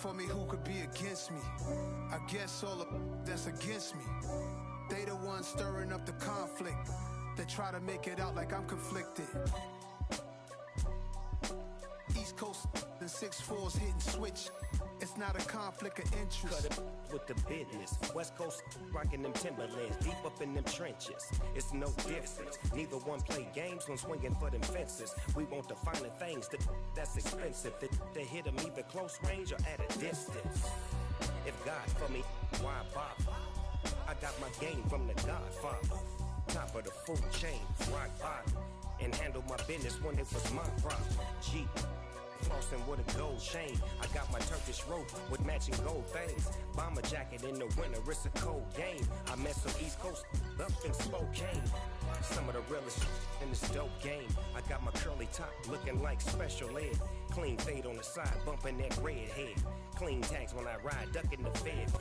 for me, who could be against me? I guess all of that's against me. They the ones stirring up the conflict. They try to make it out like I'm conflicted. East Coast and 6'4's hitting switch. It's not a conflict of interest. Cut it with the business. West Coast rocking them Timberlands, deep up in them trenches. It's no difference. Neither one play games when swinging for them fences. We want the finer things that's expensive. They hit them either close range or at a distance. If God for me, why bother? I got my game from the Godfather. Top of the food chain, rock bottom. And handle my business when it was my problem. G. Flossing with a gold chain. I got my Turkish rope with matching gold things. Bomber jacket in the winter, it's a cold game. I met some East Coast up in Spokane. Some of the realest in this dope game. I got my curly top looking like special ed. Clean fade on the side, bumping that red head. Clean tags when I ride, ducking the feds.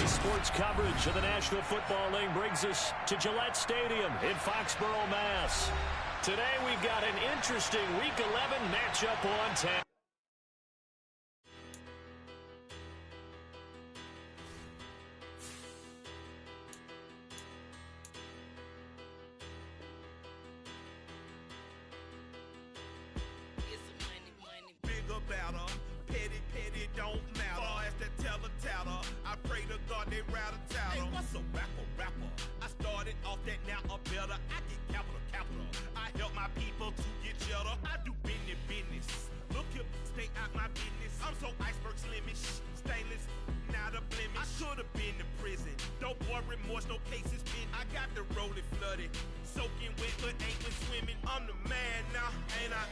Sports coverage of the National Football League brings us to Gillette Stadium in Foxborough, Mass. Today we've got an interesting Week 11 matchup on tap. Bigger, better, petty, don't matter. Far as the teller-tatter, I pray to God they rattle-tattle. Hey, what's a rapper? I started off that, now I'm better. I get capital. I help my people to get cheddar. I do business. Look here, stay out my business. I'm so iceberg slimish, stainless, not a blemish. I should've been to prison. Don't boy remorse, no cases pinned. I got the rolling flooded, soaking wet, but ain't been swimming. I'm the man now, ain't I?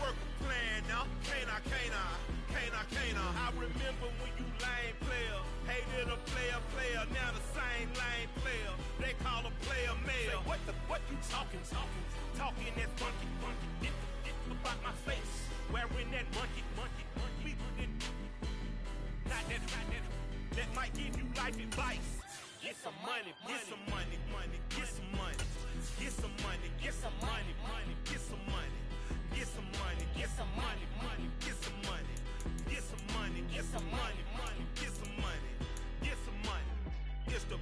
Work a plan now, can't I? I remember when you lame player, hated a player, now the same lame player. They call a player mayor. What you talking that funky. Get about my face, wearing that monkey. We not that might give you life advice. Get some money. It's the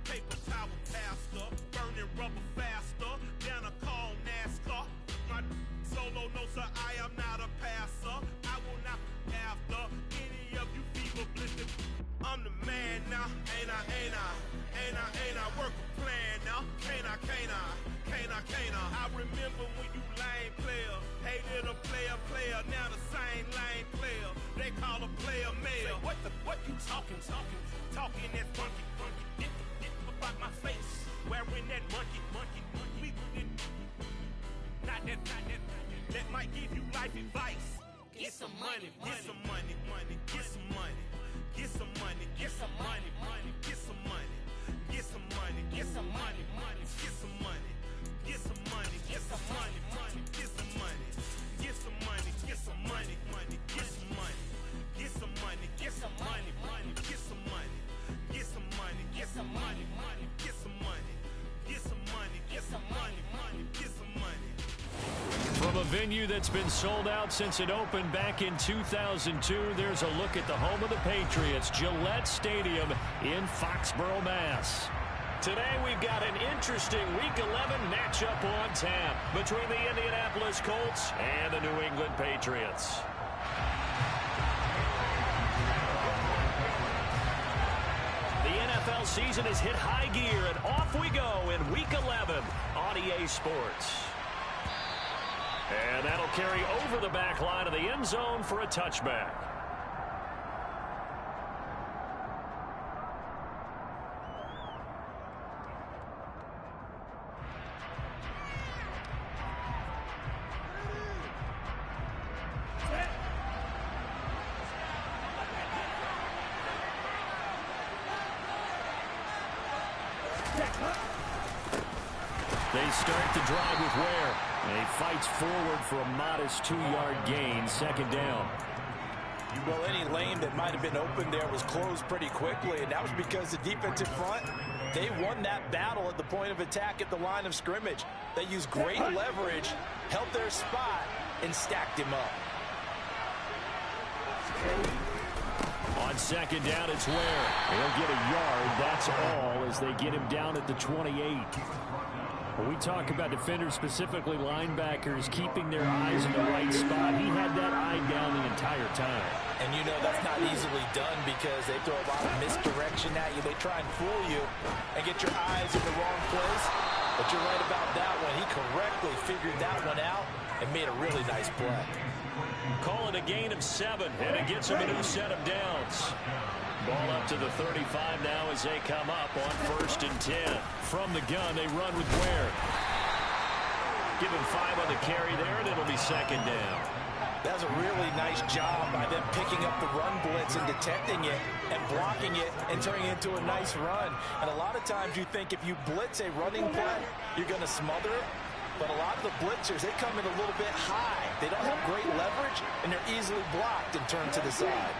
paper tower pastor, burning rubber faster, down a call NASCAR. My solo, no sir, I am not a passer. I will not after any of you fever blistered. I'm the man now, ain't I? Work a plan now, can't I? I remember when you lame player, hated a player, now the same lame player. They call a player mayor. What you talking that funky. Get about my face, wearing that monkey. We not that might give you life advice. Get some money. From a venue that's been sold out since it opened back in 2002, there's a look at the home of the Patriots, Gillette Stadium in Foxborough, Mass. Today we've got an interesting Week 11 matchup on tap between the Indianapolis Colts and the New England Patriots. The NFL season has hit high gear, and off we go in Week 11 on EA Sports. And that'll carry over the back line of the end zone for a touchback. They start the drive with Ware. And he fights forward for a modest 2-yard gain, second down. Well, any lane that might have been open there was closed pretty quickly, and that was because the defensive front, they won that battle at the point of attack at the line of scrimmage. They used great leverage, held their spot, and stacked him up. On second down, it's Ware. He'll get a yard, that's all, as they get him down at the 28. When we talk about defenders, specifically linebackers, keeping their eyes in the right spot, he had that eye down the entire time. And you know that's not easily done because they throw a lot of misdirection at you. They try and fool you and get your eyes in the wrong place. But you're right about that one. He correctly figured that one out and made a really nice play. Call it a gain of 7, and it gets him a new set of downs. Ball up to the 35 now as they come up on 1st and 10. From the gun, they run with Ware. Give him 5 on the carry there, and it'll be second down. That's a really nice job by them picking up the run blitz and detecting it and blocking it and turning it into a nice run. And a lot of times you think if you blitz a running play, you're going to smother it. But a lot of the blitzers, they come in a little bit high. They don't have great leverage, and they're easily blocked and turned to the side.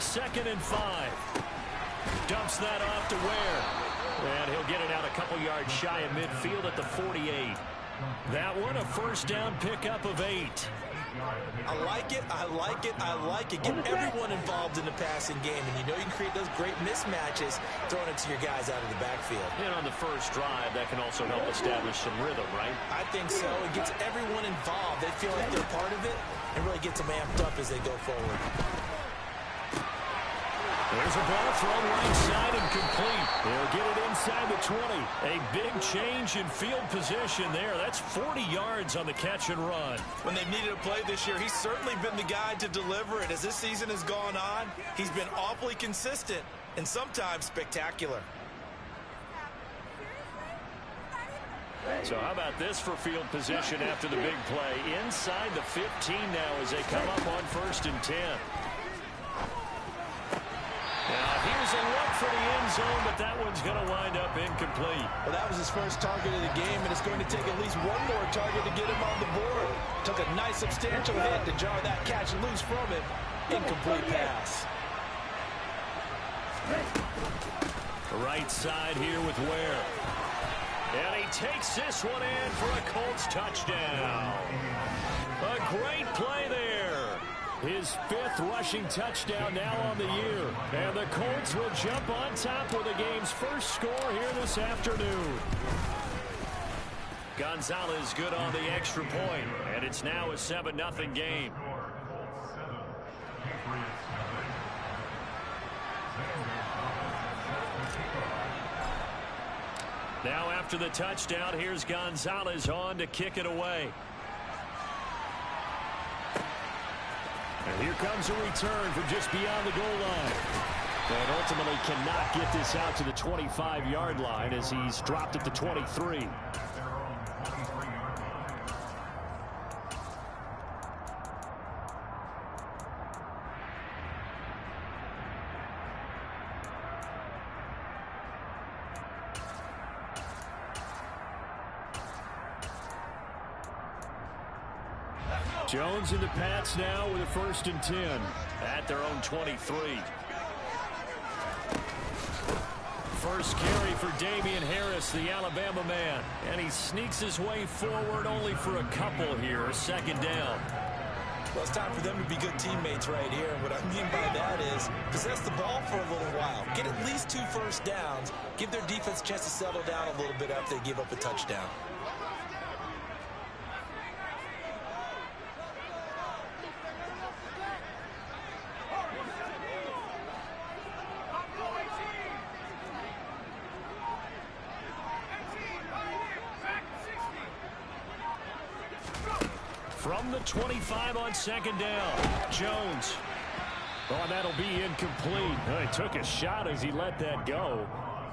2nd and 5. Dumps that off to Ware. And he'll get it out a couple yards shy of midfield at the 48. That one, a first down pickup of 8. I like it, I like it, I like it. Get everyone involved in the passing game, and you know you can create those great mismatches throwing it to your guys out of the backfield. And on the first drive, that can also help establish some rhythm, right? I think so. It gets everyone involved. They feel like they're part of it and really gets them amped up as they go forward. There's a ball thrown right side and complete. They'll get it inside the 20. A big change in field position there. That's 40 yards on the catch and run. When they've needed a play this year, he's certainly been the guy to deliver it. As this season has gone on, he's been awfully consistent and sometimes spectacular. So how about this for field position after the big play? Inside the 15 now as they come up on 1st and 10. Now here's a look for the end zone, but that one's going to wind up incomplete. Well, that was his first target of the game, and it's going to take at least one more target to get him on the board. Took a nice substantial hit to jar that catch loose from him. Incomplete pass. Right side here with Ware. And he takes this one in for a Colts touchdown. A great play there. His 5th rushing touchdown now on the year. And the Colts will jump on top with the game's first score here this afternoon. Gonzalez good on the extra point. And it's now a 7-0 game. Now after the touchdown, here's Gonzalez on to kick it away. And here comes a return from just beyond the goal line. And ultimately cannot get this out to the 25-yard line as he's dropped at the 23. Jones and the Pats now with a 1st and 10 at their own 23. First carry for Damian Harris, the Alabama man. And he sneaks his way forward only for a couple here. 2nd down. Well, it's time for them to be good teammates right here. And what I mean by that is possess the ball for a little while. Get at least 2 first downs. Give their defense a chance to settle down a little bit after they give up a touchdown. From the 25 on 2nd down, Jones. Oh, that'll be incomplete. He took a shot as he let that go.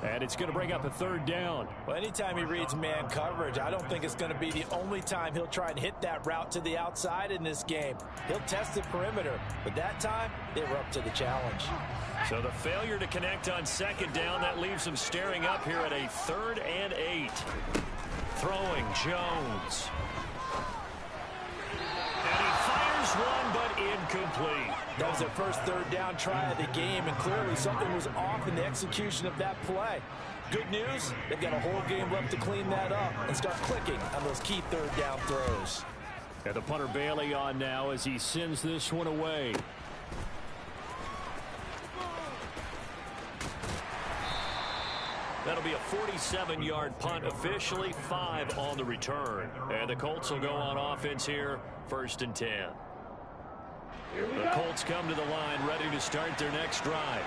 And it's going to bring up a third down. Well, anytime he reads man coverage, I don't think it's going to be the only time he'll try and hit that route to the outside in this game. He'll test the perimeter, but that time, they were up to the challenge. So the failure to connect on second down, that leaves him staring up here at a 3rd and 8. Throwing Jones. And he fires one, but incomplete. That was their first 3rd down try of the game, and clearly something was off in the execution of that play. Good news, they've got a whole game left to clean that up and start clicking on those key 3rd down throws. And the punter Bailey on now as he sends this one away. That'll be a 47-yard punt, officially 5 on the return. And the Colts will go on offense here, 1st and 10. The Colts come to the line ready to start their next drive.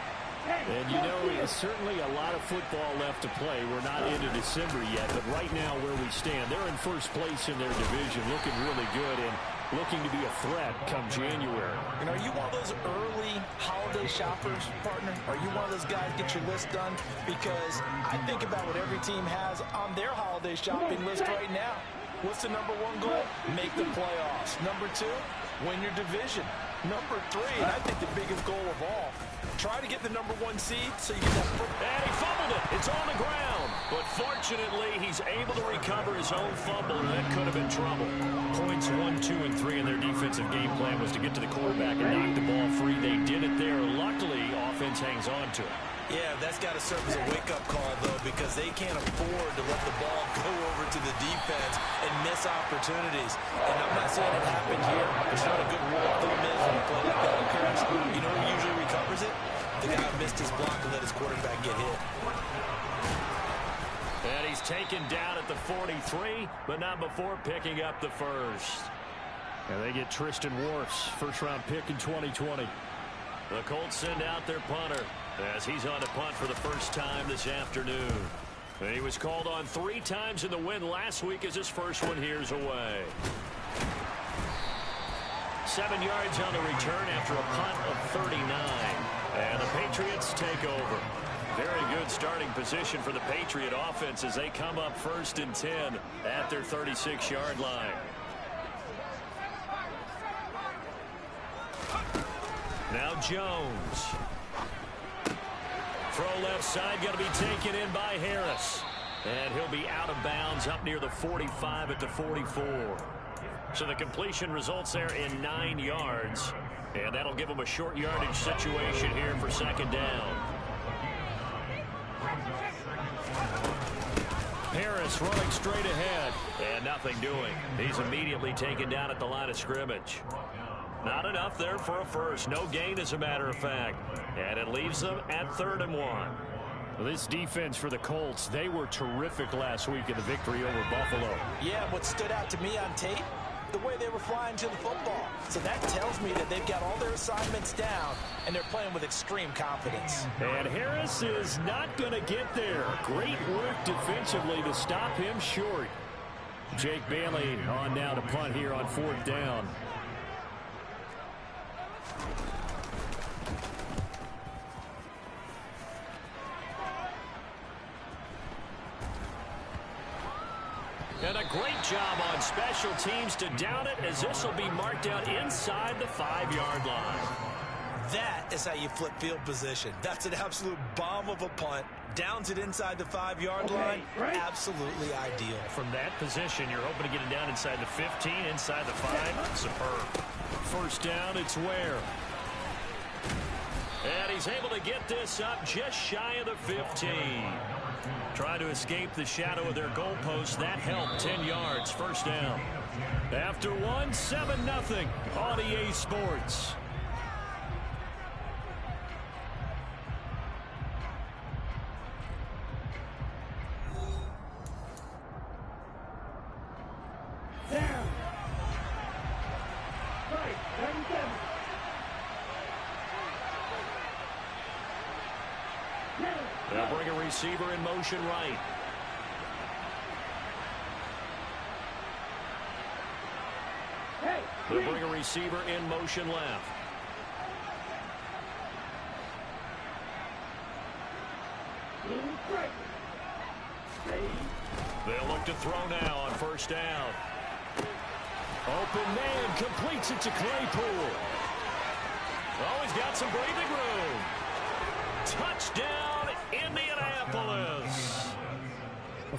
And, you know, there's certainly a lot of football left to play. We're not into December yet, but right now where we stand, they're in first place in their division, looking really good and looking to be a threat come January. And are you one of those early holiday shoppers, partner? Are you one of those guys get your list done? Because I think about what every team has on their holiday shopping list right now. What's the number 1 goal? Make the playoffs. Number 2, win your division. Number 3, and I think the biggest goal of all, try to get the number 1 seed so you get that. And he fumbled it. It's on the ground. But fortunately, he's able to recover his own fumble, and that could have been trouble. Points 1, 2, and 3 in their defensive game plan was to get to the quarterback and knock the ball free. They did it there. Luckily, offense hangs on to it. Yeah, that's got to serve as a wake-up call, though, because they can't afford to let the ball go over to the defense and miss opportunities. And I'm not saying it happened here. It's not a good rule of thumb is when you play like that occurs. You know who usually recovers it? The guy who missed his block and let his quarterback get hit. And he's taken down at the 43, but not before picking up the first. And they get Tristan Wirfs, first-round pick in 2020. The Colts send out their punter as he's on to punt for the first time this afternoon. And he was called on 3 times in the win last week as his first one here's away. 7 yards on the return after a punt of 39. And the Patriots take over. Very good starting position for the Patriot offense as they come up 1st and 10 at their 36-yard line. Now Jones. Throw left side, going to be taken in by Harris. And he'll be out of bounds up near the 45 at the 44. So the completion results there in 9 yards. And that'll give him a short yardage situation here for 2nd down. Harris running straight ahead. And nothing doing. He's immediately taken down at the line of scrimmage. Not enough there for a first. No gain, as a matter of fact. And it leaves them at 3rd and 1. Well, this defense for the Colts, they were terrific last week in the victory over Buffalo. Yeah, what stood out to me on tape, the way they were flying to the football. So that tells me that they've got all their assignments down, and they're playing with extreme confidence. And Harris is not going to get there. Great work defensively to stop him short. Jake Bailey on now to punt here on 4th down. And a great job on special teams to down it, as this will be marked out inside the 5-yard line. That is how you flip field position. That's an absolute bomb of a punt. Downs it inside the 5-yard line. Absolutely ideal. From that position, you're hoping to get it down inside the 15, inside the 5. Superb. 1st down, it's Ware. And he's able to get this up just shy of the 15. Trying to escape the shadow of their goalpost. That helped. 10 yards. 1st down. After 1, 7-0 on EA Sports. They'll bring a receiver in motion right. They'll bring a receiver in motion left. They'll look to throw now on first down. Open man completes it to Claypool. Oh, he's got some breathing room. Touchdown, Indianapolis.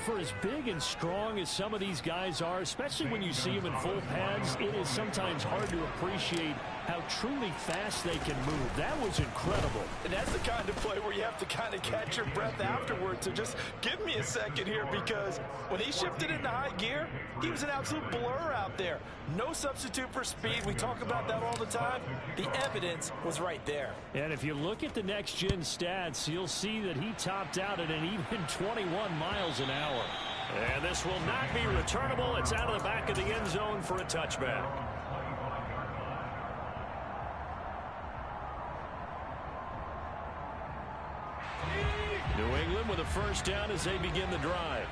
For as big and strong as some of these guys are, especially when you see them in full pads, it is sometimes hard to appreciate how truly fast they can move. That was incredible. And that's the kind of play where you have to kind of catch your breath afterwards. So just give me a second here, because when he shifted into high gear, he was an absolute blur out there. No substitute for speed. We talk about that all the time. The evidence was right there. And if you look at the next-gen stats, you'll see that he topped out at an even 21 miles an hour. And this will not be returnable. It's out of the back of the end zone for a touchback. New England with a first down as they begin the drive.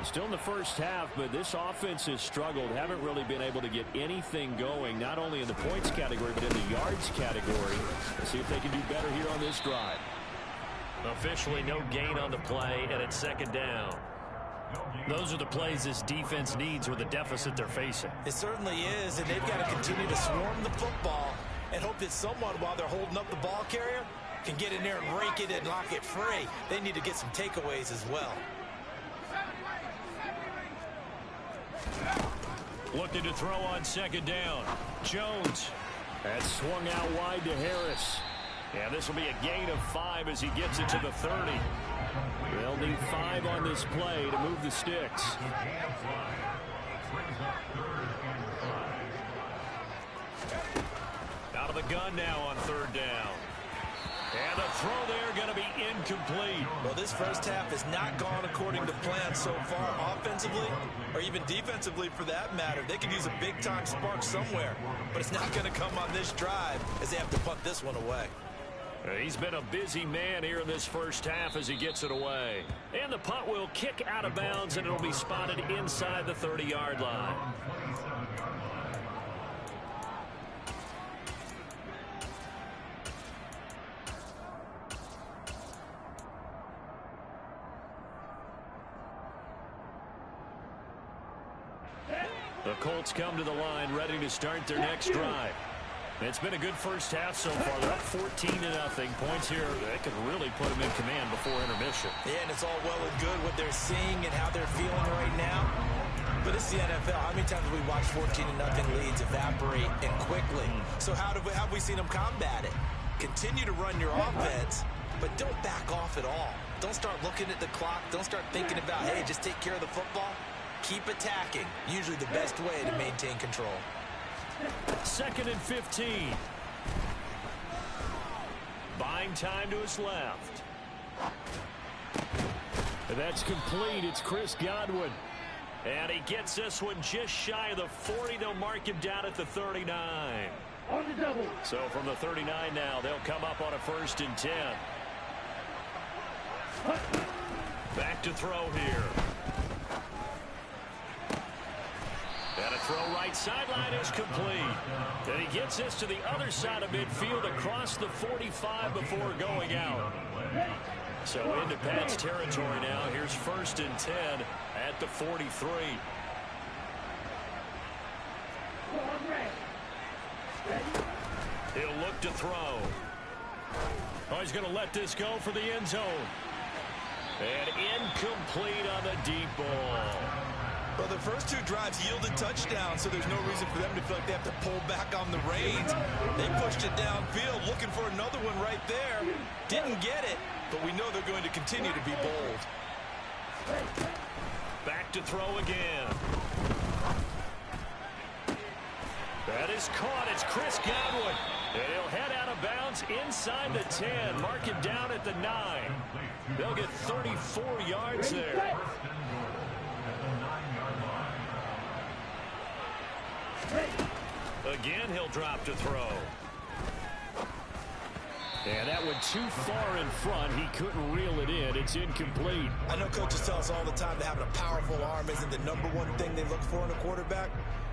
Still in the first half, but this offense has struggled. Haven't really been able to get anything going, not only in the points category, but in the yards category. Let's see if they can do better here on this drive. Officially no gain on the play, and it's second down. Those are the plays this defense needs with the deficit they're facing. It certainly is, and they've got to continue to swarm the football and hope that someone, while they're holding up the ball carrier, can get in there and rake it and knock it free. They need to get some takeaways as well. Looking to throw on second down. Jones. That's swung out wide to Harris. And this will be a gain of 5 as he gets it to the 30. They'll need 5 on this play to move the sticks. Out of the gun now on third down. And the throw there going to be incomplete. Well, this first half has not gone according to plan so far offensively, or even defensively for that matter. They could use a big-time spark somewhere, but it's not going to come on this drive as they have to punt this one away. He's been a busy man here in this first half as he gets it away. And the punt will kick out of bounds, and it'll be spotted inside the 30-yard line. The Colts come to the line ready to start their next drive. It's been a good first half so far. They're up 14-0. Points here that could really put them in command before intermission. Yeah, and it's all well and good what they're seeing and how they're feeling right now. But it's the NFL. How many times have we watched 14-0 leads evaporate and quickly? So how have we seen them combat it? Continue to run your offense, but don't back off at all. Don't start looking at the clock. Don't start thinking about, hey, just take care of the football. Keep attacking. Usually the best way to maintain control. 2nd and 15. Buying time to his left. That's complete. It's Chris Godwin. And he gets this one just shy of the 40. They'll mark him down at the 39. On the double. So from the 39 now, they'll come up on a 1st and 10. Back to throw here. And a throw right sideline is complete. And he gets this to the other side of midfield across the 45 before going out. So into Pat's territory now. Here's 1st and 10 at the 43. He'll look to throw. Oh, he's going to let this go for the end zone. And incomplete on the deep ball. Well, the first 2 drives yielded touchdowns, so there's no reason for them to feel like they have to pull back on the reins. They pushed it downfield, looking for another one right there. Didn't get it, but we know they're going to continue to be bold. Back to throw again. That is caught. It's Chris Godwin. And he'll head out of bounds inside the 10. Mark him down at the 9. They'll get 34 yards there. Again, he'll drop to throw. And that went too far in front. He couldn't reel it in. It's incomplete. I know coaches tell us all the time that having a powerful arm isn't the #1 thing they look for in a quarterback.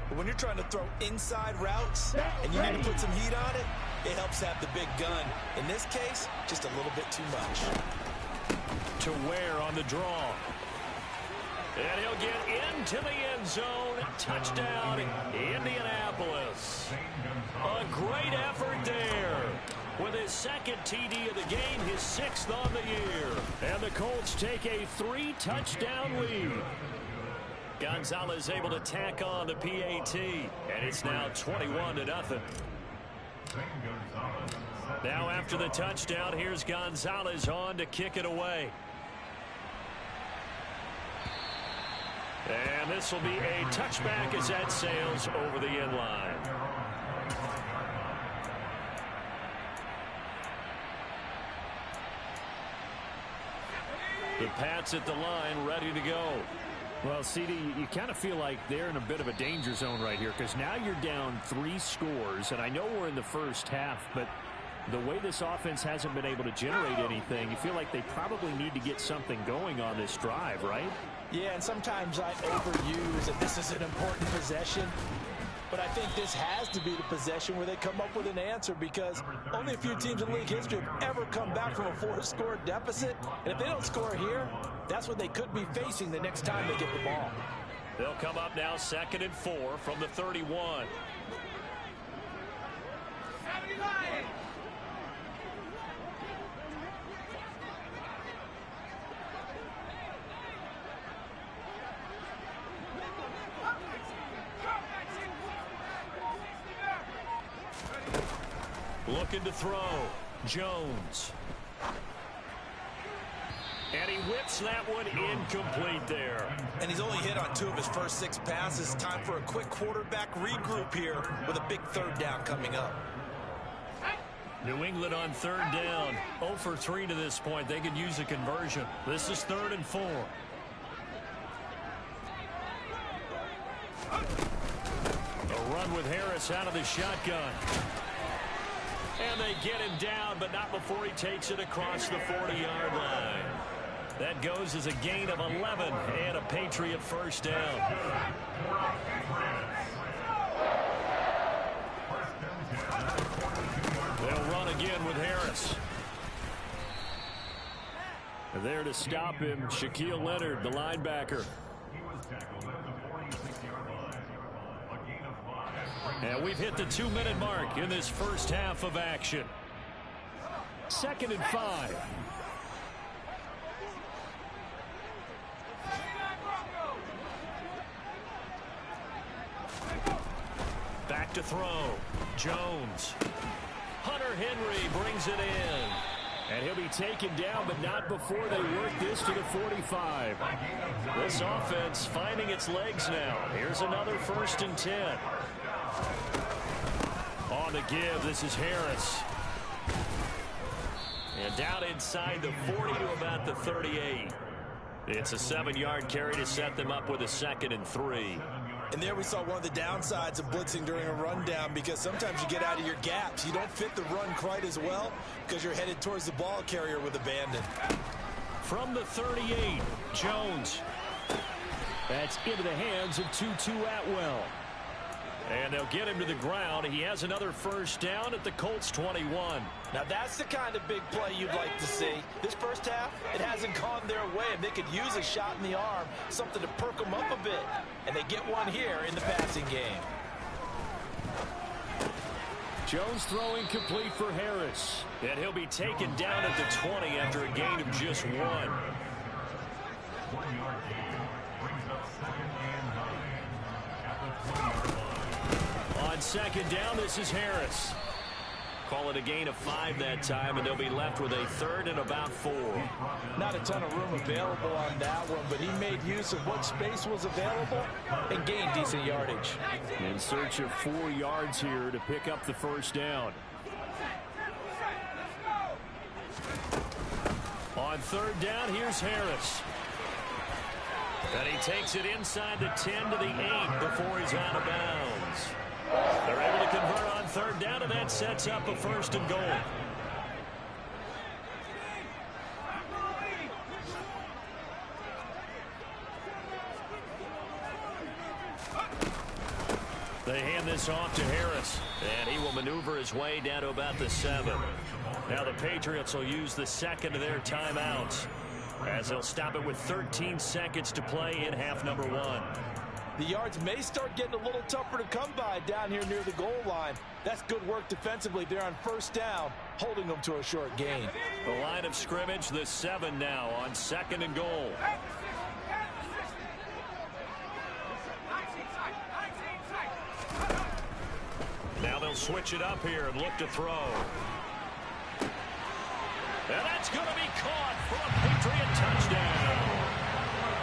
But when you're trying to throw inside routes and you need to put some heat on it, it helps have the big gun. In this case, just a little bit too much. To Ware on the draw. And he'll get into the end zone. Touchdown, Indianapolis. A great effort there. With his second TD of the game, his 6th on the year. And the Colts take a 3-touchdown lead. Gonzalez able to tack on the PAT. And it's now 21-0. Now after the touchdown, here's Gonzalez on to kick it away. And this will be a touchback as that sails over the end line. The Pats at the line ready to go. Well, CD, you kind of feel like they're in a bit of a danger zone right here because now you're down 3 scores, and I know we're in the first half, but the way this offense hasn't been able to generate anything, you feel like they probably need to get something going on this drive, right? Yeah, and sometimes I overuse that this is an important possession. But I think this has to be the possession where they come up with an answer because only a few teams in league history have ever come back from a 4-score deficit. And if they don't score here, that's what they could be facing the next time they get the ball. They'll come up now 2nd and 4 from the 31. Looking to throw. Jones. And he whips that one incomplete there. And he's only hit on 2 of his first 6 passes. Time for a quick quarterback regroup here with a big 3rd down coming up. New England on 3rd down. 0 for 3 to this point. They could use a conversion. This is 3rd and 4. A run with Harris out of the shotgun. And they get him down, but not before he takes it across the 40-yard line. That goes as a gain of 11 and a Patriot first down. They'll run again with Harris. There to stop him, Shaquille Leonard, the linebacker. And we've hit the 2-minute mark in this first half of action. 2nd and 5. Back to throw. Jones. Hunter Henry brings it in. And he'll be taken down, but not before they work this to the 45. This offense finding its legs now. Here's another 1st and 10. On the give, this is Harris. And down inside the 40 to about the 38. It's a 7-yard carry to set them up with a 2nd and 3. And there we saw one of the downsides of blitzing during a rundown because sometimes you get out of your gaps. You don't fit the run quite as well because you're headed towards the ball carrier with abandon. From the 38, Jones. That's into the hands of Tutu Atwell. And they'll get him to the ground. He has another first down at the Colts 21. Now that's the kind of big play you'd like to see. This first half, it hasn't gone their way, and they could use a shot in the arm, something to perk them up a bit. And they get one here in the passing game. Jones throwing complete for Harris. And he'll be taken down at the 20 after a gain of just 1. On 2nd down, this is Harris. Call it a gain of 5 that time, and they'll be left with a 3rd and about 4. Not a ton of room available on that one, but he made use of what space was available and gained decent yardage. In search of 4 yards here to pick up the first down. On 3rd down, here's Harris. And he takes it inside the 10 to the 8 before he's out of bounds. They're able to convert on 3rd down, and that sets up a 1st and goal. They hand this off to Harris, and he will maneuver his way down to about the 7. Now the Patriots will use the 2nd of their timeouts. as they'll stop it with 13 seconds to play in half number one. The yards may start getting a little tougher to come by down here near the goal line. That's good work defensively there on first down, holding them to a short gain. The line of scrimmage, the 7 now on 2nd and goal. Now they'll switch it up here and look to throw. And that's going to be caught for a Patriot touchdown.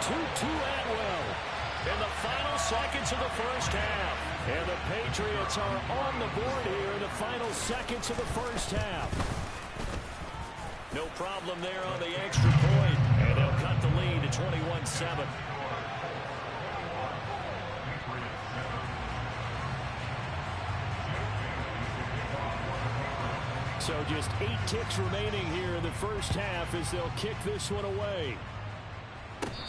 Tutu Atwell in the final seconds of the first half. And the Patriots are on the board here in the final seconds of the first half. No problem there on the extra point. And they'll cut the lead to 21-7. So just 8 ticks remaining here in the first half as they'll kick this one away.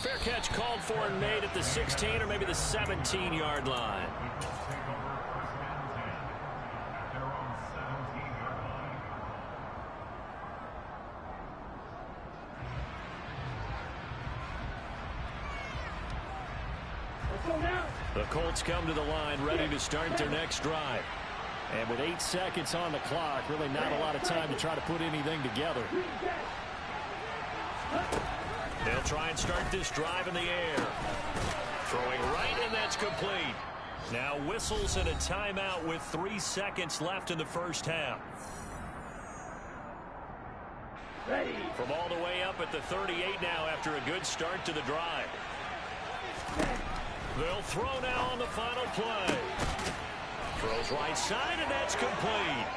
Fair catch called for and made at the 16 or maybe the 17-yard line. The Colts come to the line ready to start their next drive. And with 8 seconds on the clock, really not a lot of time to try to put anything together. They'll try and start this drive in the air. Throwing right, and that's complete. Now whistles and a timeout with 3 seconds left in the first half. From all the way up at the 38 now after a good start to the drive. They'll throw now on the final play. Throws right side, and that's complete.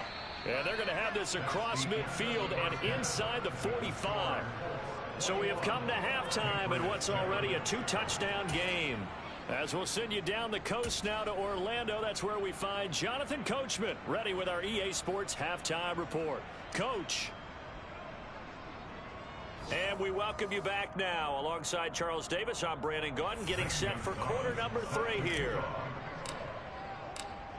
And they're going to have this across midfield and inside the 45. So we have come to halftime in what's already a 2-touchdown game. As we'll send you down the coast now to Orlando, that's where we find Jonathan Coachman ready with our EA Sports Halftime Report. Coach. And we welcome you back now. Alongside Charles Davis, I'm Brandon Gunn, getting set for quarter number 3 here.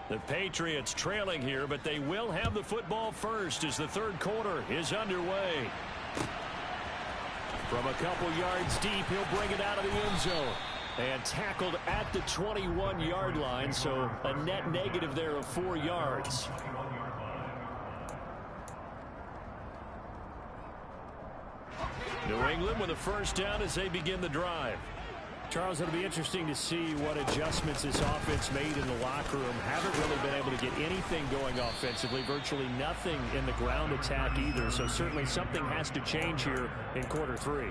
The Patriots trailing here, but they will have the football first as the third quarter is underway. From a couple yards deep, he'll bring it out of the end zone. And tackled at the 21-yard line, so a net negative there of 4 yards. New England with a first down as they begin the drive. Charles, it'll be interesting to see what adjustments this offense made in the locker room. Haven't really been able to get anything going offensively. Virtually nothing in the ground attack either. So certainly something has to change here in quarter 3.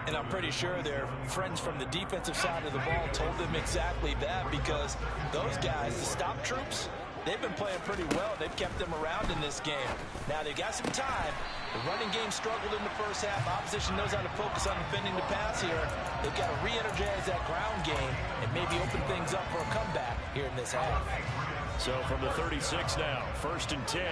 And I'm pretty sure their friends from the defensive side of the ball told them exactly that, because those guys, the stop troops, they've been playing pretty well. They've kept them around in this game. Now they've got some time. The running game struggled in the first half. Opposition knows how to focus on defending the pass here. They've got to re-energize that ground game and maybe open things up for a comeback here in this half. So from the 36 now, 1st and 10.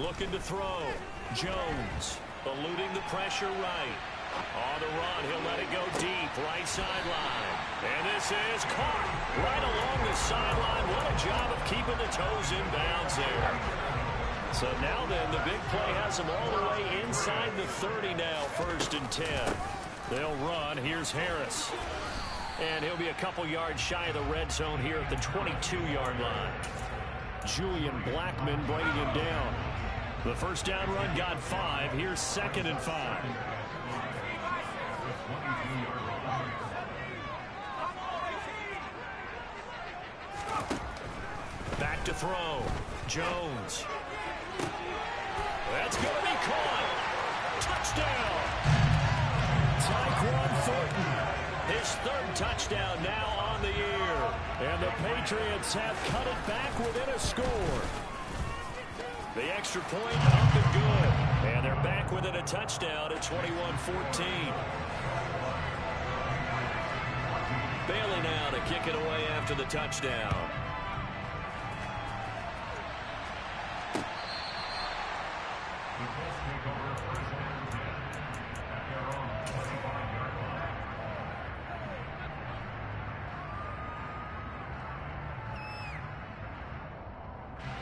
Looking to throw. Jones eluding the pressure right. On the run, he'll let it go deep, right sideline. And this is caught right along the sideline. What a job of keeping the toes in bounds there. So now then, the big play has them all the way inside the 30 now, 1st and 10. They'll run. Here's Harris. And he'll be a couple yards shy of the red zone here at the 22-yard line. Julian Blackman bringing him down. The first down run got 5. Here's 2nd and 5. Back to throw. Jones. That's going to be caught. Touchdown. Tyquan Thornton. His 3rd touchdown now on the year. And the Patriots have cut it back within a score. The extra point up and good. And they're back within a touchdown at 21-14. Bailey now to kick it away after the touchdown.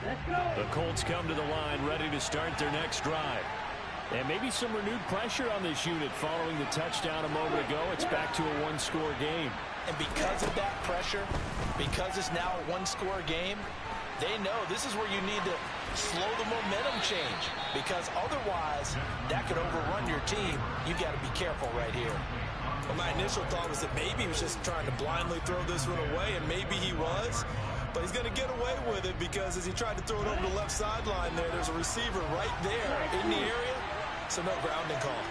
The Colts come to the line ready to start their next drive. And maybe some renewed pressure on this unit following the touchdown a moment ago. It's back to a one-score game. And because of that pressure, because it's now a one-score game, they know this is where you need to slow the momentum change, because otherwise that could overrun your team. You've got to be careful right here. Well, my initial thought was that maybe he was just trying to blindly throw this one away, and maybe he was. But he's going to get away with it, because as he tried to throw it over the left sideline there's a receiver right there in the area, so no grounding call.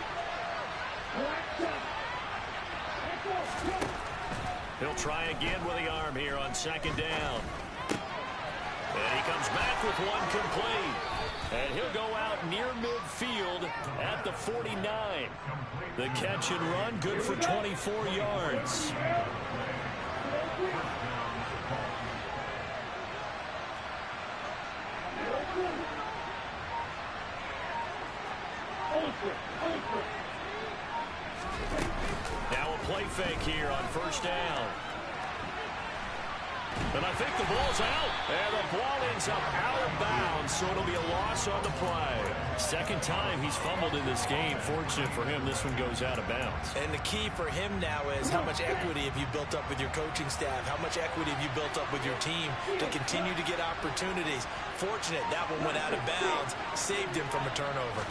He'll try again with the arm here on second down. And he comes back with one complete. And he'll go out near midfield at the 49. The catch and run, good for 24 yards. Now a play fake here on first down. And I think the ball's out. And the ball ends up out of bounds, so it'll be a loss on the play. Second time he's fumbled in this game. Fortunate for him, this one goes out of bounds. And the key for him now is how much equity have you built up with your coaching staff? How much equity have you built up with your team to continue to get opportunities? Fortunate that one went out of bounds, saved him from a turnover.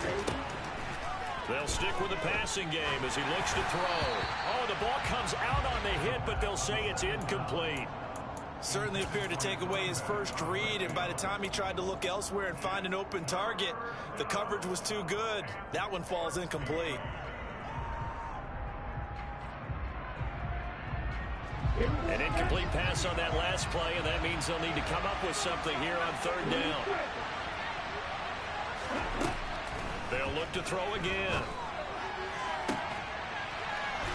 They'll stick with the passing game as he looks to throw. Oh, the ball comes out on the hit, but they'll say it's incomplete. Certainly appeared to take away his first read, and by the time he tried to look elsewhere and find an open target, the coverage was too good. That one falls incomplete. An incomplete pass on that last play, and that means they'll need to come up with something here on third down. They'll look to throw again.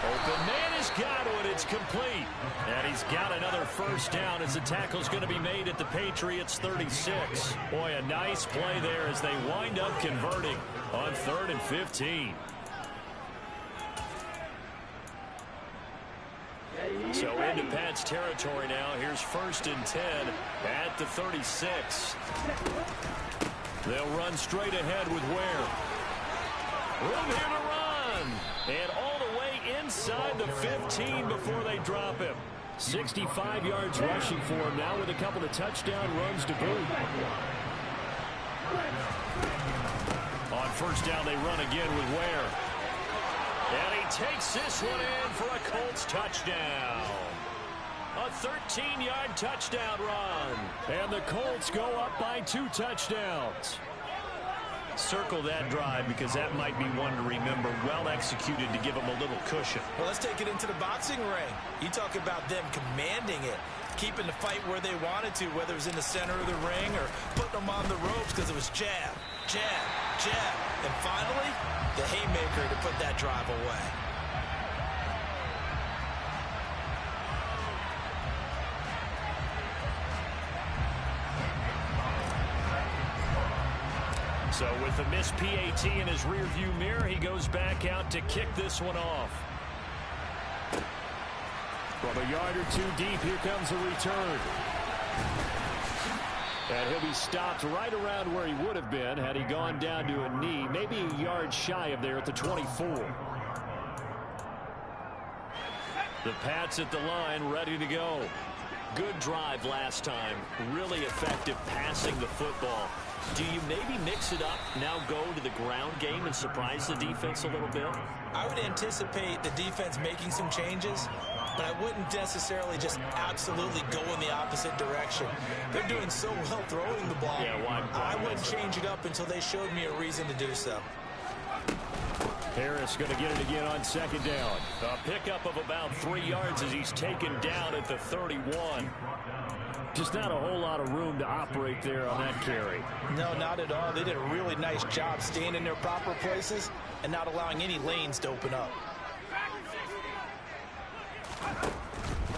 Open man has got it. It's complete. And he's got another first down as the tackle's going to be made at the Patriots 36. Boy, a nice play there as they wind up converting on 3rd and 15. So into Pat's territory now. Here's 1st and 10 at the 36. They'll run straight ahead with Ware. Room here to run. And all the way inside the 15 before they drop him. 65 yards rushing for him now with a couple of touchdown runs to boot. On first down, they run again with Ware. And he takes this one in for a Colts touchdown. A 13-yard touchdown run. And the Colts go up by 2 touchdowns. Circle that drive because that might be one to remember. Well executed to give them a little cushion. Well, let's take it into the boxing ring. You talk about them commanding it, keeping the fight where they wanted to, whether it was in the center of the ring or putting them on the ropes, because it was jab, jab, jab. And finally, the haymaker to put that drive away. So with the missed PAT in his rearview mirror, he goes back out to kick this one off. From a yard or 2 deep, here comes a return. And he'll be stopped right around where he would have been had he gone down to a knee, maybe a yard shy of there at the 24. The Pats at the line, ready to go. Good drive last time. Really effective passing the football. Do you maybe mix it up, now go to the ground game and surprise the defense a little bit? I would anticipate the defense making some changes, but I wouldn't necessarily just absolutely go in the opposite direction. They're doing so well throwing the ball. Yeah, why I wouldn't change it up until they showed me a reason to do so. Harris going to get it again on second down. A pickup of about 3 yards as he's taken down at the 31. Just not a whole lot of room to operate there on that carry. No, not at all. They did a really nice job staying in their proper places and not allowing any lanes to open up.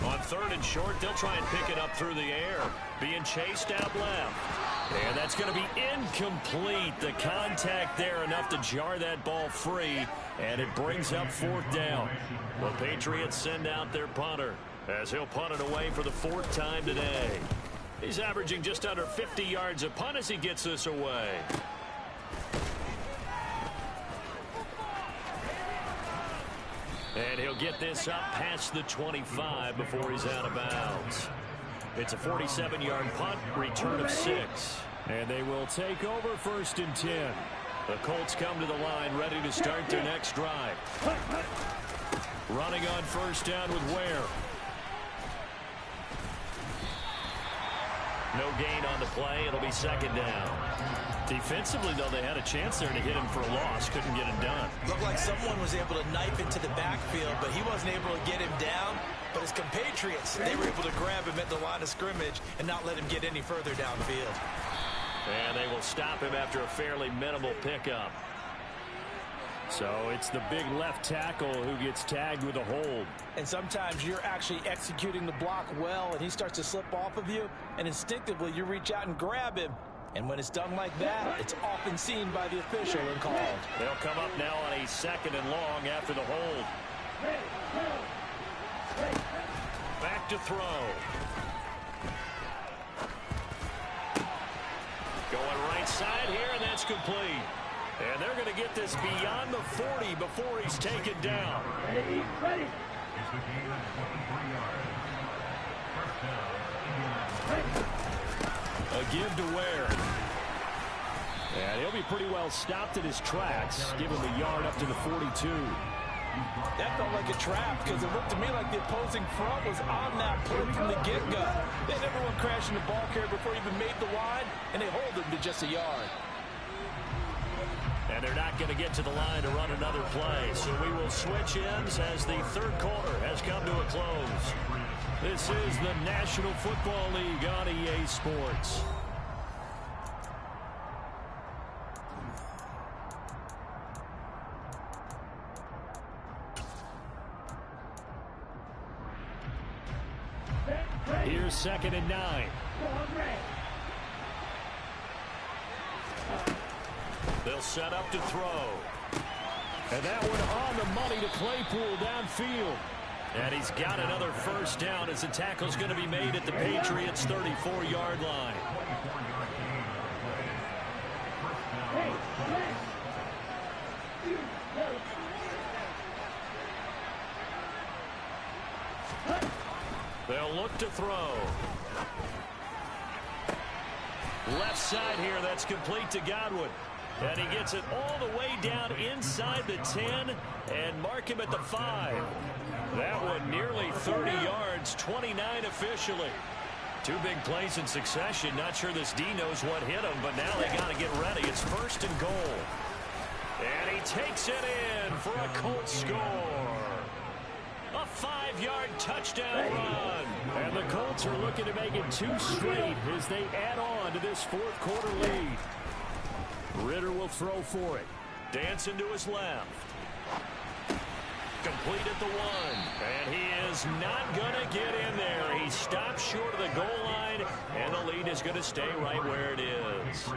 On 3rd and short, they'll try and pick it up through the air. Being chased out left. And that's going to be incomplete. The contact there enough to jar that ball free. And it brings up 4th down. The Patriots send out their punter as he'll punt it away for the 4th time today. He's averaging just under 50 yards a punt as he gets this away. And he'll get this up past the 25 before he's out of bounds. It's a 47-yard punt, return of 6. And they will take over 1st and 10. The Colts come to the line, ready to start their next drive. Running on 1st down with Ware. No gain on the play. It'll be 2nd down. Defensively, though, they had a chance there to hit him for a loss. Couldn't get him done. Looked like someone was able to knife into the backfield, but he wasn't able to get him down. But his compatriots, they were able to grab him at the line of scrimmage and not let him get any further downfield. And they will stop him after a fairly minimal pickup. So it's the big left tackle who gets tagged with a hold. And sometimes you're actually executing the block well, and he starts to slip off of you, and instinctively you reach out and grab him. And when it's done like that, it's often seen by the official and called. They'll come up now on a 2nd and long after the hold. Back to throw. Going right side here, and that's complete. And they're going to get this beyond the 40 before he's taken down. Ready. A give to Ware. And he'll be pretty well stopped in his tracks. Give him a yard up to the 42. That felt like a trap because it looked to me like the opposing front was on that play from the get-go. They had everyone crashing the ball carrier before he even made the line, and they hold him to just a yard. And they're not going to get to the line to run another play. So we will switch ends as the 3rd quarter has come to a close. This is the National Football League on EA Sports. Here's 2nd and 9. They'll set up to throw. And that one on the money to Claypool downfield. And he's got another 1st down as the tackle's going to be made at the Patriots' 34-yard line. They'll look to throw. Left side here, that's complete to Godwin. And he gets it all the way down inside the 10 and mark him at the 5. That one nearly 30 yards, 29 officially. 2 big plays in succession. Not sure this D knows what hit him, but now they got to get ready. It's 1st and goal. And he takes it in for a Colts score. A 5-yard touchdown run. And the Colts are looking to make it 2 straight as they add on to this 4th quarter lead. Ritter will throw for it. Dancing to his left. Complete at the 1. And he is not going to get in there. He stops short of the goal line, and the lead is going to stay right where it is.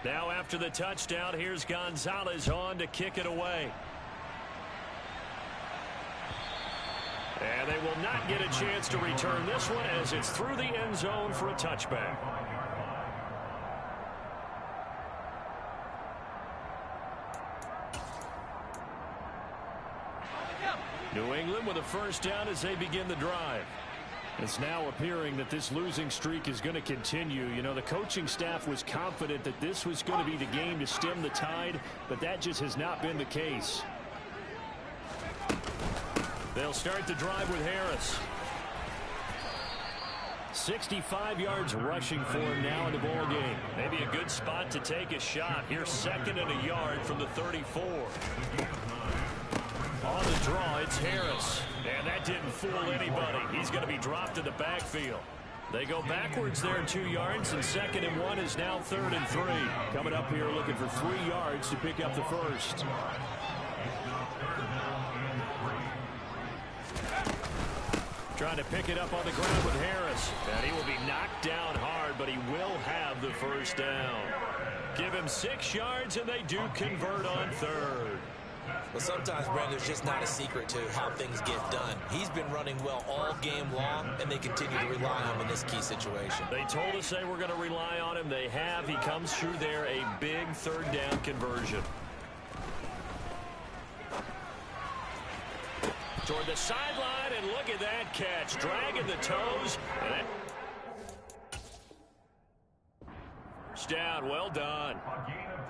Now after the touchdown, here's Gonzalez on to kick it away. And they will not get a chance to return this one as it's through the end zone for a touchback. New England with a 1st down as they begin the drive. It's now appearing that this losing streak is going to continue. You know, the coaching staff was confident that this was going to be the game to stem the tide, but that just has not been the case. They'll start the drive with Harris. 65 yards rushing for him now in the ball game. Maybe a good spot to take a shot. Here's 2nd and a yard from the 34. On the draw, it's Harris. And that didn't fool anybody. He's going to be dropped in the backfield. They go backwards there 2 yards, and 2nd and 1 is now 3rd and 3. Coming up here looking for 3 yards to pick up the 1st. Trying to pick it up on the ground with Harris. And he will be knocked down hard, but he will have the 1st down. Give him 6 yards, and they do convert on 3rd. Well, sometimes, Brandon, there's just not a secret to how things get done. He's been running well all game long, and they continue to rely on him in this key situation. They told us they were going to rely on him. They have. He comes through there, a big third down conversion. Toward the sideline, and look at that catch. Dragging the toes. And first down, well done.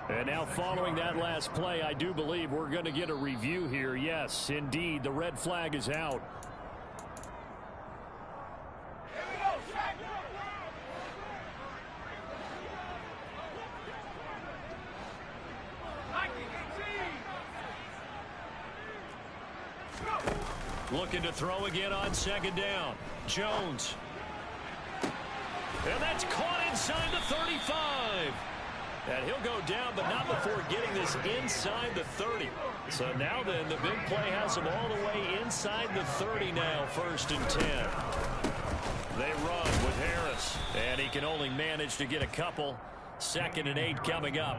And now following that last play, I do believe we're going to get a review here. Yes, indeed, the red flag is out. Looking to throw again on second down. Jones. And that's caught inside the 35. And he'll go down, but not before getting this inside the 30. So now then, the big play has him all the way inside the 30 now, 1st and 10. They run with Harris, and he can only manage to get a couple. 2nd and 8 coming up.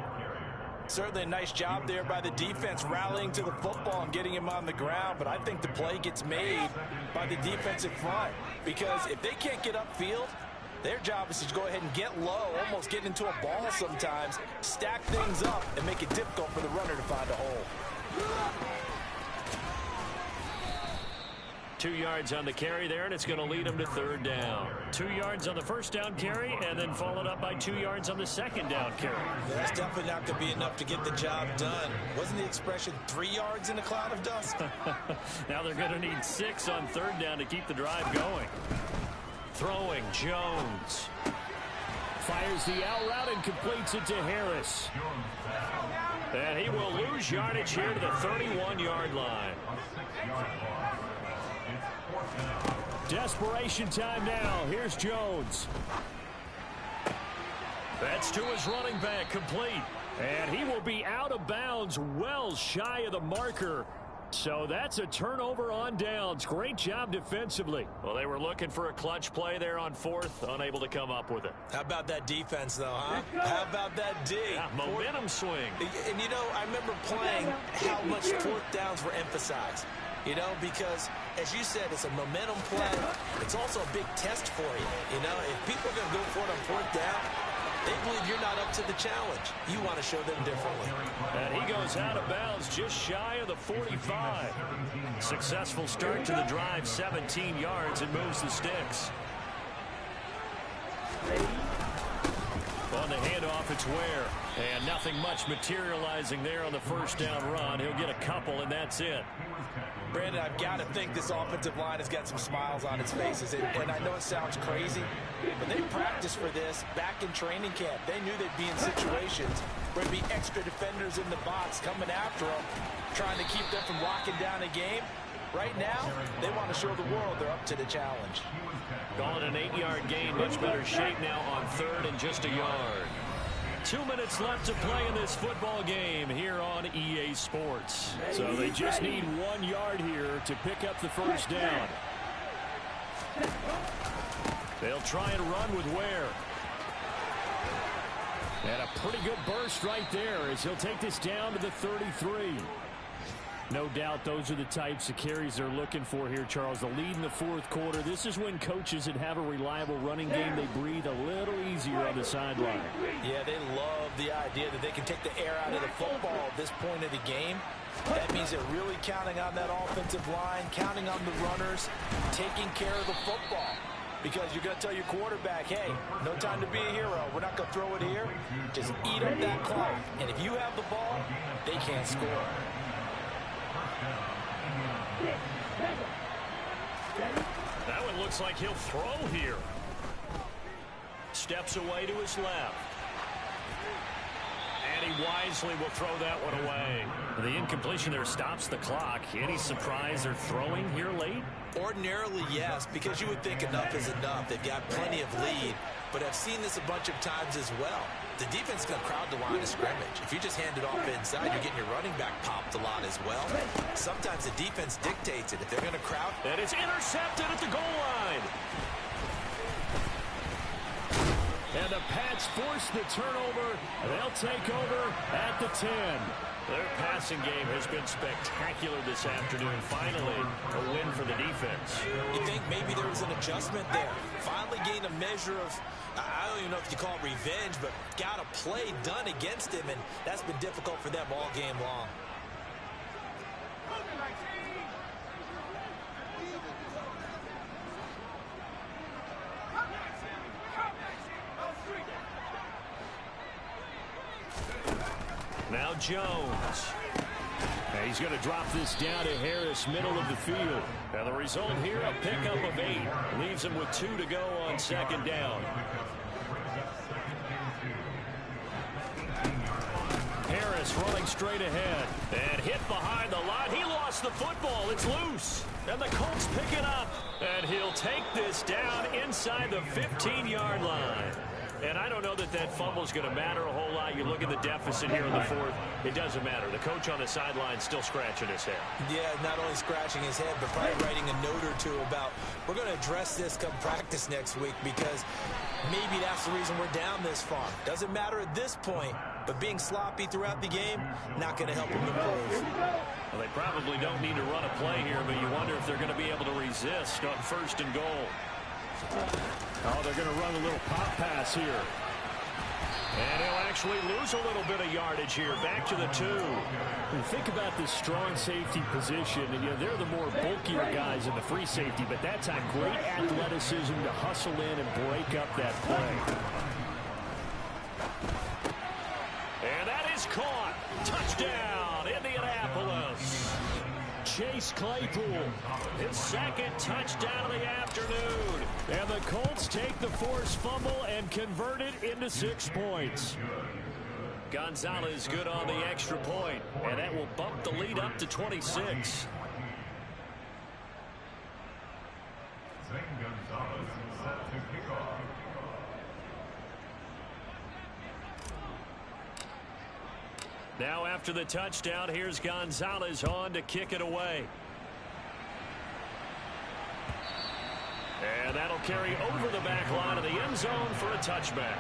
Certainly a nice job there by the defense rallying to the football and getting him on the ground, but I think the play gets made by the defensive front, because if they can't get upfield, their job is to go ahead and get low, almost get into a ball sometimes, stack things up, and make it difficult for the runner to find a hole. 2 yards on the carry there, and it's going to lead him to 3rd down. 2 yards on the first down carry, and then followed up by 2 yards on the second down carry. That's definitely not going to be enough to get the job done. Wasn't the expression 3 yards in a cloud of dust? Now they're going to need 6 on 3rd down to keep the drive going. Throwing, Jones. Fires the out route and completes it to Harris. And he will lose yardage here to the 31-yard line. Desperation time now. Here's Jones. That's to his running back, complete. And he will be out of bounds, well shy of the marker. So that's a turnover on downs. Great job defensively. Well, they were looking for a clutch play there on 4th, unable to come up with it. How about that defense, though, huh? How about that D? Yeah, momentum swing. And, you know, I remember playing how much 4th downs were emphasized. You know, because, as you said, it's a momentum play. It's also a big test for you. You know, if people are going to go for it on 4th down, they believe you're not up to the challenge. You want to show them differently. And he goes out of bounds just shy of the 45. Successful start to the drive, 17 yards, and moves the sticks. On the handoff, it's Ware. And nothing much materializing there on the first down run. He'll get a couple, and that's it. Brandon, I've got to think this offensive line has got some smiles on its faces. And I know it sounds crazy, but they practiced for this back in training camp. They knew they'd be in situations where there'd be extra defenders in the box coming after them, trying to keep them from locking down a game. Right now, they want to show the world they're up to the challenge. Call it an 8-yard gain. Much better shape now on 3rd and just a yard. 2 minutes left to play in this football game here on EA Sports. So they just need 1 yard here to pick up the first down. They'll try and run with Ware. And a pretty good burst right there as he'll take this down to the 33. No doubt those are the types of carries they're looking for here, Charles. The lead in the 4th quarter. This is when coaches that have a reliable running game, they breathe a little easier on the sideline. Yeah, they love the idea that they can take the air out of the football at this point of the game. That means they're really counting on that offensive line, counting on the runners, taking care of the football. Because you're going to tell your quarterback, hey, no time to be a hero. We're not going to throw it here. Just eat up that clock. And if you have the ball, they can't score. That one looks like he'll throw here. Steps away to his left. And he wisely will throw that one away. The incompletion there stops the clock. Any surprise they're throwing here late? Ordinarily, yes, because you would think enough is enough. They've got plenty of lead, but I've seen this a bunch of times as well. The defense is going to crowd the line of scrimmage. If you just hand it off inside, you're getting your running back popped a lot as well. Sometimes the defense dictates it. If they're going to crowd... And it's intercepted at the goal line. And the Pats forced the turnover. They'll take over at the 10. Their passing game has been spectacular this afternoon. Finally, a win for the defense. You think maybe there was an adjustment there. Finally gained a measure of, I don't even know if you call it revenge, but got a play done against him, and that's been difficult for them all game long. Now Jones. And he's going to drop this down to Harris, middle of the field. And the result here, a pickup of 8. Leaves him with 2 to go on second down. Harris running straight ahead. And hit behind the line. He lost the football. It's loose. And the Colts pick it up. And he'll take this down inside the 15-yard line. And I don't know that that fumble is going to matter a whole lot. You look at the deficit here in the 4th. It doesn't matter. The coach on the sideline still scratching his head. Yeah, not only scratching his head, but probably writing a note or two about, we're going to address this come practice next week, because maybe that's the reason we're down this far. Doesn't matter at this point, but being sloppy throughout the game, not going to help him improve. Well, they probably don't need to run a play here, but you wonder if they're going to be able to resist on 1st and goal. Oh, they're going to run a little pop pass here. And he'll actually lose a little bit of yardage here. Back to the 2. And think about this strong safety position. And, you know, they're the more bulkier guys in the free safety, but that's a great athleticism to hustle in and break up that play. And that is caught. Touchdown, Indianapolis. Chase Claypool, his 2nd touchdown of the afternoon. And the Colts take the forced fumble and convert it into 6 points. Gonzalez good on the extra point, and that will bump the lead up to 26. Now after the touchdown, here's Gonzalez on to kick it away. And that'll carry over the back line of the end zone for a touchback.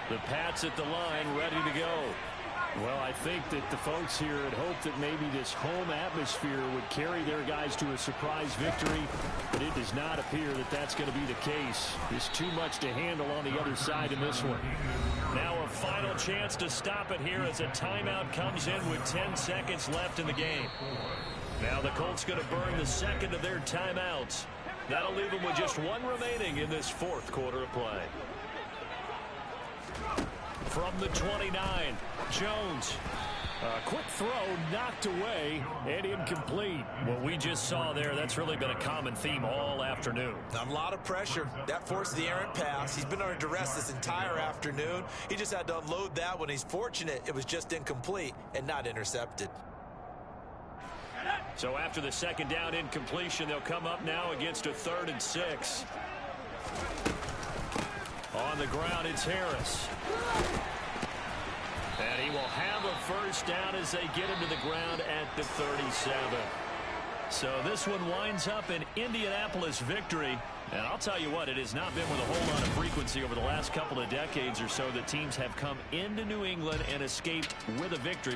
The Pats at the line, ready to go. Well, I think that the folks here had hoped that maybe this home atmosphere would carry their guys to a surprise victory, but it does not appear that that's going to be the case. There's too much to handle on the other side in this one. Now a final chance to stop it here as a timeout comes in with 10 seconds left in the game. Now the Colts going to burn the 2nd of their timeouts. That'll leave them with just 1 remaining in this 4th quarter of play. From the 29, Jones. A quick throw knocked away and incomplete. What we just saw there, that's really been a common theme all afternoon. A lot of pressure. That forced the errant pass. He's been under duress this entire afternoon. He just had to unload that one. He's fortunate it was just incomplete and not intercepted. So after the 2nd down incompletion, they'll come up now against a 3rd and 6. On the ground, it's Harris. And he will have a 1st down as they get him to the ground at the 37. So this one winds up an Indianapolis victory. And I'll tell you what, it has not been with a whole lot of frequency over the last couple of decades or so that teams have come into New England and escaped with a victory.